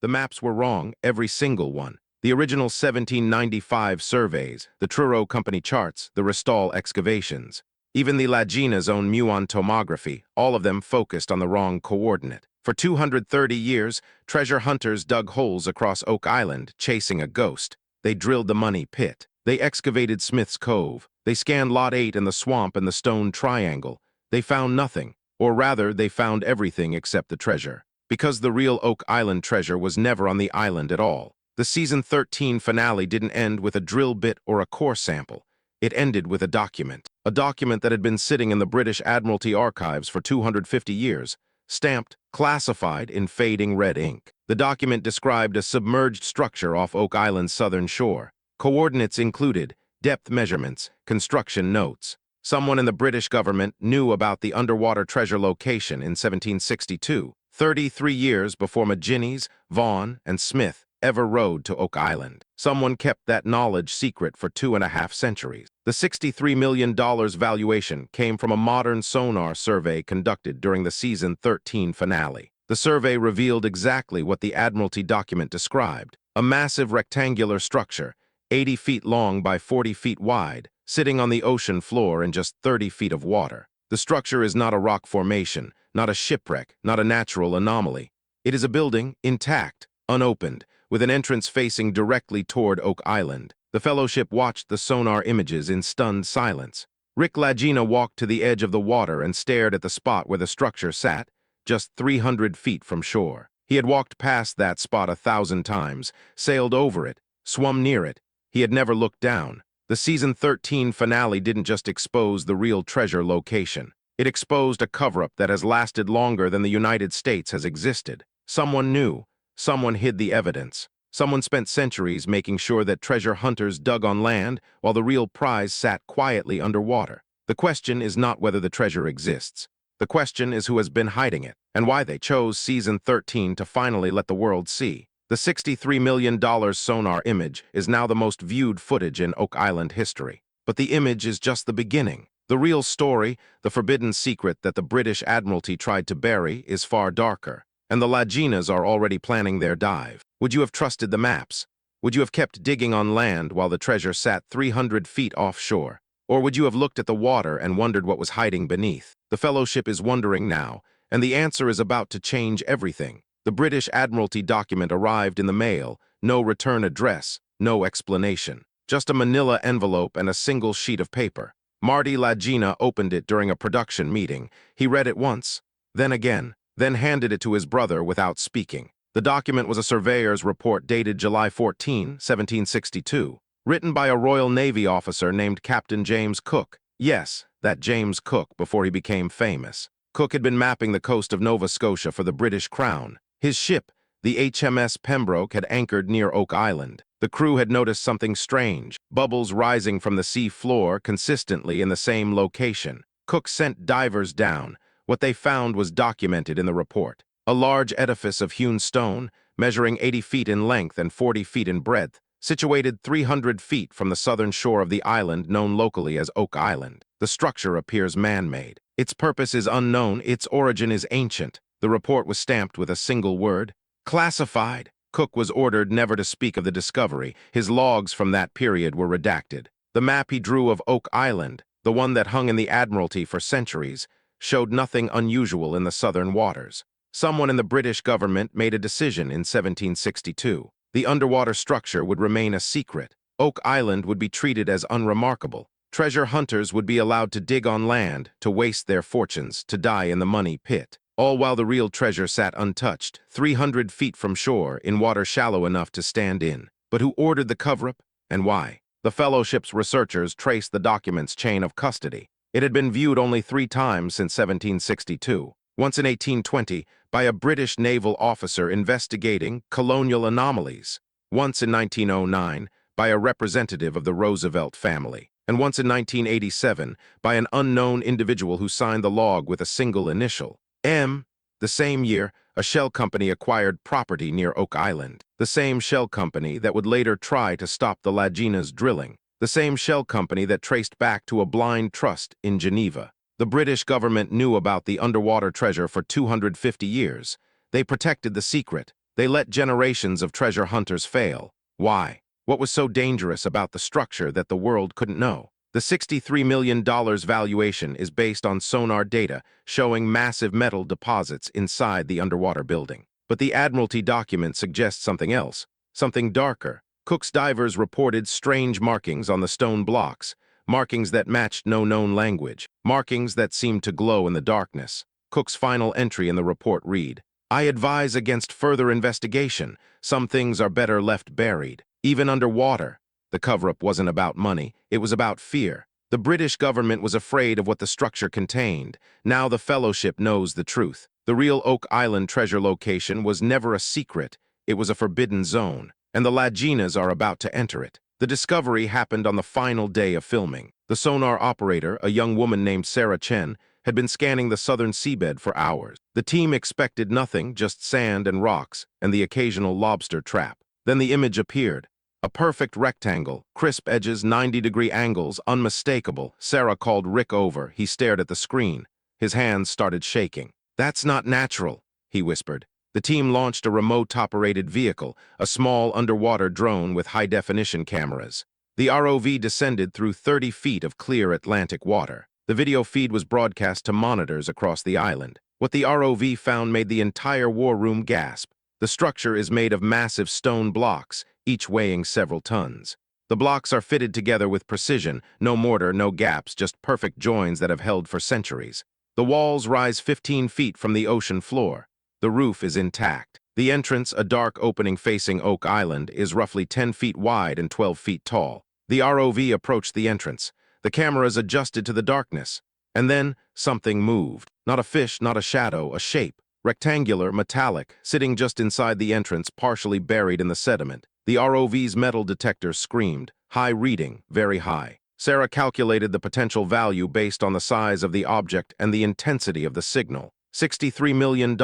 The maps were wrong, every single one. The original 1795 surveys, the Truro Company charts, the Restall excavations. Even the Lagina's own muon tomography, all of them focused on the wrong coordinate. For 230 years, treasure hunters dug holes across Oak Island, chasing a ghost. They drilled the money pit. They excavated Smith's Cove. They scanned Lot 8 and the swamp and the stone triangle. They found nothing, or rather, they found everything except the treasure. Because the real Oak Island treasure was never on the island at all. The season 13 finale didn't end with a drill bit or a core sample. It ended with a document that had been sitting in the British Admiralty archives for 250 years, stamped, classified in fading red ink. The document described a submerged structure off Oak Island's southern shore. Coordinates included depth measurements, construction notes. Someone in the British government knew about the underwater treasure location in 1762, 33 years before McGinnis, Vaughan, and Smith ever rode to Oak Island. Someone kept that knowledge secret for 2.5 centuries. The $63 million valuation came from a modern sonar survey conducted during the season 13 finale. The survey revealed exactly what the Admiralty document described: a massive rectangular structure, 80 feet long by 40 feet wide, sitting on the ocean floor in just 30 feet of water. The structure is not a rock formation, not a shipwreck, not a natural anomaly. It is a building, intact, unopened, with an entrance facing directly toward Oak Island. The fellowship watched the sonar images in stunned silence. Rick Lagina walked to the edge of the water and stared at the spot where the structure sat, just 300 feet from shore. He had walked past that spot 1,000 times, sailed over it, swum near it. He had never looked down. The season 13 finale didn't just expose the real treasure location. It exposed a cover-up that has lasted longer than the United States has existed. Someone knew. Someone hid the evidence. Someone spent centuries making sure that treasure hunters dug on land while the real prize sat quietly underwater. The question is not whether the treasure exists. The question is who has been hiding it, and why they chose season 13 to finally let the world see. The $63 million sonar image is now the most viewed footage in Oak Island history. But the image is just the beginning. The real story, the forbidden secret that the British Admiralty tried to bury, is far darker. And the Laginas are already planning their dive. Would you have trusted the maps? Would you have kept digging on land while the treasure sat 300 feet offshore? Or would you have looked at the water and wondered what was hiding beneath? The fellowship is wondering now, and the answer is about to change everything. The British Admiralty document arrived in the mail, no return address, no explanation. Just a manila envelope and a single sheet of paper. Marty Lagina opened it during a production meeting. He read it once, then again, then handed it to his brother without speaking. The document was a surveyor's report dated July 14, 1762, written by a Royal Navy officer named Captain James Cook. Yes, that James Cook before he became famous. Cook had been mapping the coast of Nova Scotia for the British Crown. His ship, the HMS Pembroke, had anchored near Oak Island. The crew had noticed something strange, bubbles rising from the sea floor consistently in the same location. Cook sent divers down. What they found was documented in the report. A large edifice of hewn stone, measuring 80 feet in length and 40 feet in breadth, situated 300 feet from the southern shore of the island known locally as Oak Island. The structure appears man-made. Its purpose is unknown, its origin is ancient. The report was stamped with a single word: classified. Cook was ordered never to speak of the discovery. His logs from that period were redacted. The map he drew of Oak Island, the one that hung in the Admiralty for centuries, showed nothing unusual in the southern waters. Someone in the British government made a decision in 1762. The underwater structure would remain a secret. Oak Island would be treated as unremarkable. Treasure hunters would be allowed to dig on land, to waste their fortunes, to die in the money pit. All while the real treasure sat untouched, 300 feet from shore, in water shallow enough to stand in. But who ordered the cover-up, and why? The fellowship's researchers traced the document's chain of custody. It had been viewed only 3 times since 1762. Once in 1820, by a British naval officer investigating colonial anomalies. Once in 1909, by a representative of the Roosevelt family. And once in 1987, by an unknown individual who signed the log with a single initial. M. The same year, a shell company acquired property near Oak Island. The same shell company that would later try to stop the Lagina's drilling. The same shell company that traced back to a blind trust in Geneva. The British government knew about the underwater treasure for 250 years. They protected the secret. They let generations of treasure hunters fail. Why? What was so dangerous about the structure that the world couldn't know? The $63 million valuation is based on sonar data showing massive metal deposits inside the underwater building. But the Admiralty document suggests something else, something darker. Cook's divers reported strange markings on the stone blocks, markings that matched no known language, markings that seemed to glow in the darkness. Cook's final entry in the report read, "I advise against further investigation. Some things are better left buried, even underwater." The cover-up wasn't about money, it was about fear. The British government was afraid of what the structure contained. Now the Fellowship knows the truth. The real Oak Island treasure location was never a secret, it was a forbidden zone, and the Laginas are about to enter it. The discovery happened on the final day of filming. The sonar operator, a young woman named Sarah Chen, had been scanning the southern seabed for hours. The team expected nothing, just sand and rocks, and the occasional lobster trap. Then the image appeared. A perfect rectangle, crisp edges, 90-degree angles, unmistakable. Sarah called Rick over. He stared at the screen. His hands started shaking. "That's not natural," he whispered. The team launched a remote-operated vehicle, a small underwater drone with high-definition cameras. The ROV descended through 30 feet of clear Atlantic water. The video feed was broadcast to monitors across the island. What the ROV found made the entire war room gasp. The structure is made of massive stone blocks, each weighing several tons. The blocks are fitted together with precision, no mortar, no gaps, just perfect joins that have held for centuries. The walls rise 15 feet from the ocean floor. The roof is intact. The entrance, a dark opening facing Oak Island, is roughly 10 feet wide and 12 feet tall. The ROV approached the entrance. The cameras adjusted to the darkness. And then, something moved. Not a fish, not a shadow, a shape. Rectangular, metallic, sitting just inside the entrance, partially buried in the sediment. The ROV's metal detector screamed, "High reading, very high." Sarah calculated the potential value based on the size of the object and the intensity of the signal. $63 million.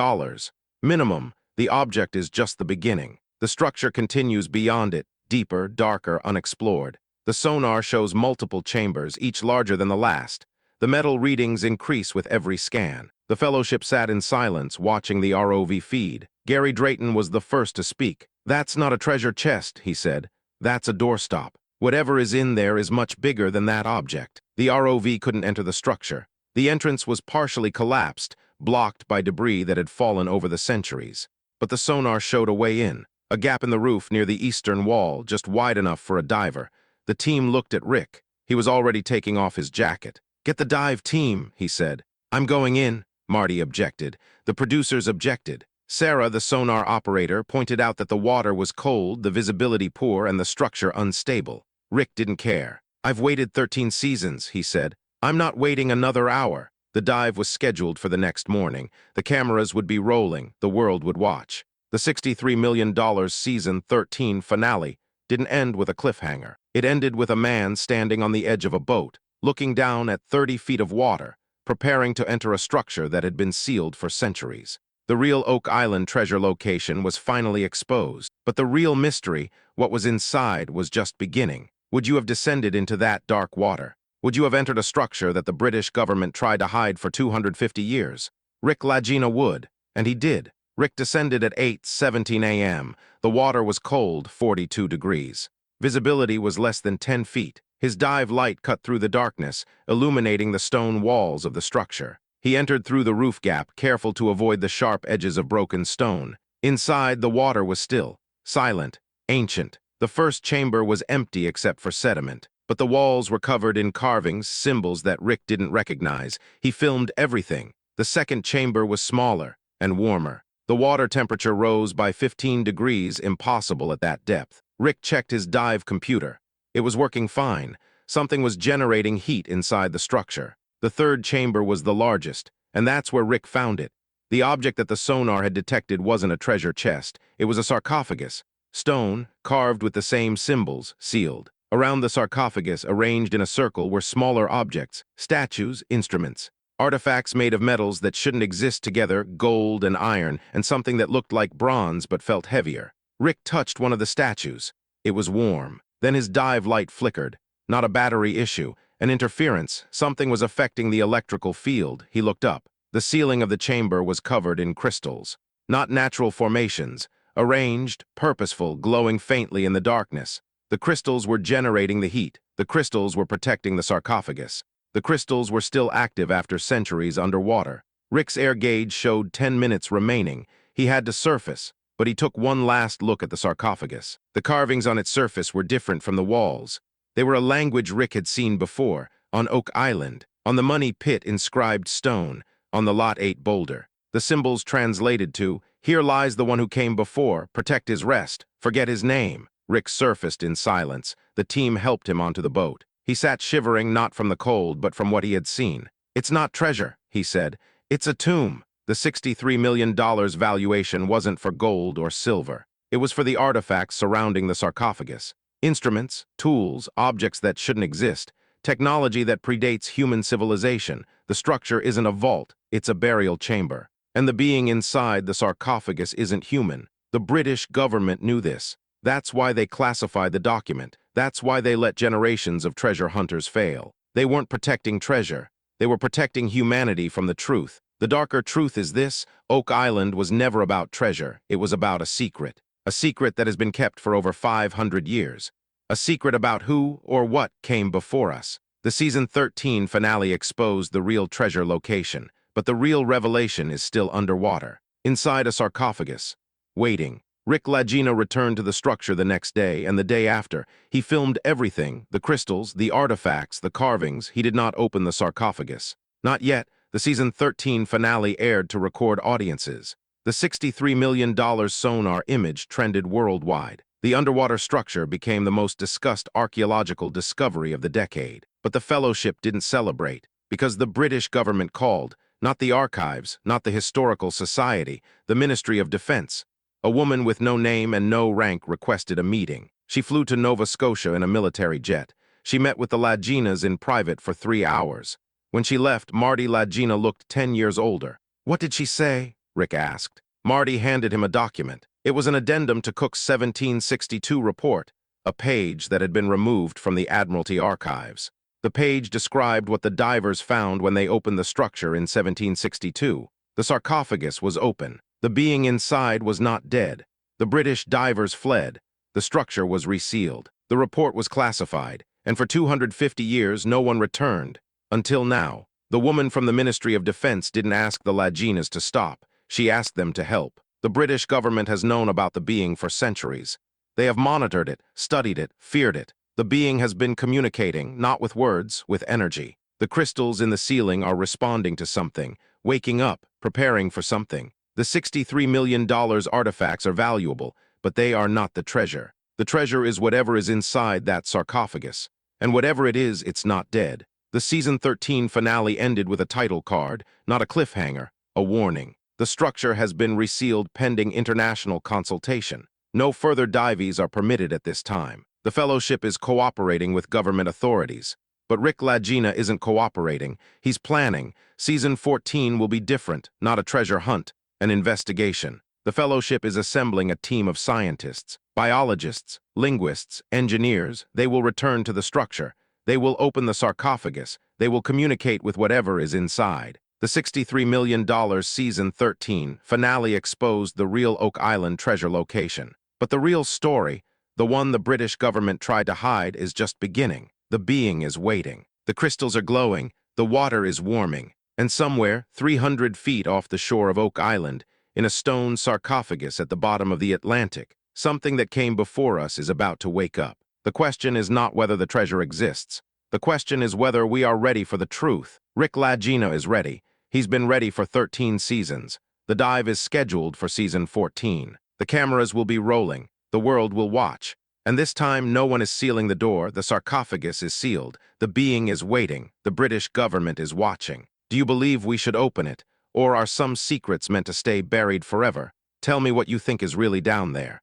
Minimum. The object is just the beginning. The structure continues beyond it, deeper, darker, unexplored. The sonar shows multiple chambers, each larger than the last. The metal readings increase with every scan. The Fellowship sat in silence, watching the ROV feed. Gary Drayton was the first to speak. "That's not a treasure chest," he said. "That's a doorstop. Whatever is in there is much bigger than that object." The ROV couldn't enter the structure. The entrance was partially collapsed, blocked by debris that had fallen over the centuries. But the sonar showed a way in, a gap in the roof near the eastern wall, just wide enough for a diver. The team looked at Rick. He was already taking off his jacket. "Get the dive team," he said. "I'm going in," Marty objected. The producers objected. Sarah, the sonar operator, pointed out that the water was cold, the visibility poor, and the structure unstable. Rick didn't care. "I've waited 13 seasons," he said. "I'm not waiting another hour." The dive was scheduled for the next morning. The cameras would be rolling. The world would watch. The $63 million season 13 finale didn't end with a cliffhanger. It ended with a man standing on the edge of a boat, looking down at 30 feet of water, preparing to enter a structure that had been sealed for centuries. The real Oak Island treasure location was finally exposed, but the real mystery, what was inside, was just beginning. Would you have descended into that dark water? Would you have entered a structure that the British government tried to hide for 250 years? Rick Lagina would, and he did. Rick descended at 8:17 a.m. The water was cold, 42 degrees. Visibility was less than 10 feet. His dive light cut through the darkness, illuminating the stone walls of the structure. He entered through the roof gap, careful to avoid the sharp edges of broken stone. Inside, the water was still, silent, ancient. The first chamber was empty except for sediment, but the walls were covered in carvings, symbols that Rick didn't recognize. He filmed everything. The second chamber was smaller and warmer. The water temperature rose by 15 degrees, impossible at that depth. Rick checked his dive computer. It was working fine. Something was generating heat inside the structure. The third chamber was the largest, and that's where Rick found it. The object that the sonar had detected wasn't a treasure chest. It was a sarcophagus. Stone, carved with the same symbols, sealed. Around the sarcophagus, arranged in a circle, were smaller objects, statues, instruments. Artifacts made of metals that shouldn't exist together, gold and iron, and something that looked like bronze but felt heavier. Rick touched one of the statues. It was warm. Then his dive light flickered. Not a battery issue, an interference. Something was affecting the electrical field. He looked up. The ceiling of the chamber was covered in crystals. Not natural formations. arranged, purposeful, glowing faintly in the darkness. The crystals were generating the heat. The crystals were protecting the sarcophagus. The crystals were still active after centuries underwater. Rick's air gauge showed 10 minutes remaining. He had to surface, but he took one last look at the sarcophagus. The carvings on its surface were different from the walls. They were a language Rick had seen before, on Oak Island, on the Money Pit inscribed stone, on the Lot 8 boulder. The symbols translated to, "Here lies the one who came before, protect his rest, forget his name." Rick surfaced in silence. The team helped him onto the boat. He sat shivering not from the cold, but from what he had seen. "It's not treasure," he said. "It's a tomb." The $63 million valuation wasn't for gold or silver. It was for the artifacts surrounding the sarcophagus. Instruments, tools, objects that shouldn't exist, technology that predates human civilization. The structure isn't a vault, it's a burial chamber. And the being inside the sarcophagus isn't human. The British government knew this. That's why they classified the document. That's why they let generations of treasure hunters fail. They weren't protecting treasure. They were protecting humanity from the truth. The darker truth is this: Oak Island was never about treasure. It was about a secret. A secret that has been kept for over 500 years. A secret about who or what came before us. The season 13 finale exposed the real treasure location, but the real revelation is still underwater, inside a sarcophagus, waiting. Rick Lagina returned to the structure the next day and the day after. He filmed everything, the crystals, the artifacts, the carvings. He did not open the sarcophagus. Not yet. The season 13 finale aired to record audiences. The $63 million sonar image trended worldwide. The underwater structure became the most discussed archaeological discovery of the decade. But the Fellowship didn't celebrate, because the British government called, not the archives, not the Historical Society, the Ministry of Defense. A woman with no name and no rank requested a meeting. She flew to Nova Scotia in a military jet. She met with the Laginas in private for 3 hours. When she left, Marty Lagina looked 10 years older. "What did she say?" Rick asked. Marty handed him a document. It was an addendum to Cook's 1762 report, a page that had been removed from the Admiralty archives. The page described what the divers found when they opened the structure in 1762. The sarcophagus was open. The being inside was not dead. The British divers fled. The structure was resealed. The report was classified, and for 250 years no one returned. Until now. The woman from the Ministry of Defense didn't ask the Laginas to stop. She asked them to help. The British government has known about the being for centuries. They have monitored it, studied it, feared it. The being has been communicating, not with words, with energy. The crystals in the ceiling are responding to something, waking up, preparing for something. The $63 million artifacts are valuable, but they are not the treasure. The treasure is whatever is inside that sarcophagus. And whatever it is, it's not dead. The season 13 finale ended with a title card, not a cliffhanger, a warning. The structure has been resealed pending international consultation. No further dives are permitted at this time. The Fellowship is cooperating with government authorities. But Rick Lagina isn't cooperating. He's planning. Season 14 will be different, not a treasure hunt, an investigation. The Fellowship is assembling a team of scientists, biologists, linguists, engineers. They will return to the structure. They will open the sarcophagus. They will communicate with whatever is inside. The $63 million season 13 finale exposed the real Oak Island treasure location. But the real story, the one the British government tried to hide, is just beginning. The being is waiting. The crystals are glowing. The water is warming. And somewhere, 300 feet off the shore of Oak Island, in a stone sarcophagus at the bottom of the Atlantic, something that came before us is about to wake up. The question is not whether the treasure exists. The question is whether we are ready for the truth. Rick Lagina is ready. He's been ready for 13 seasons. The dive is scheduled for season 14. The cameras will be rolling. The world will watch. And this time, no one is sealing the door. The sarcophagus is sealed. The being is waiting. The British government is watching. Do you believe we should open it? Or are some secrets meant to stay buried forever? Tell me what you think is really down there.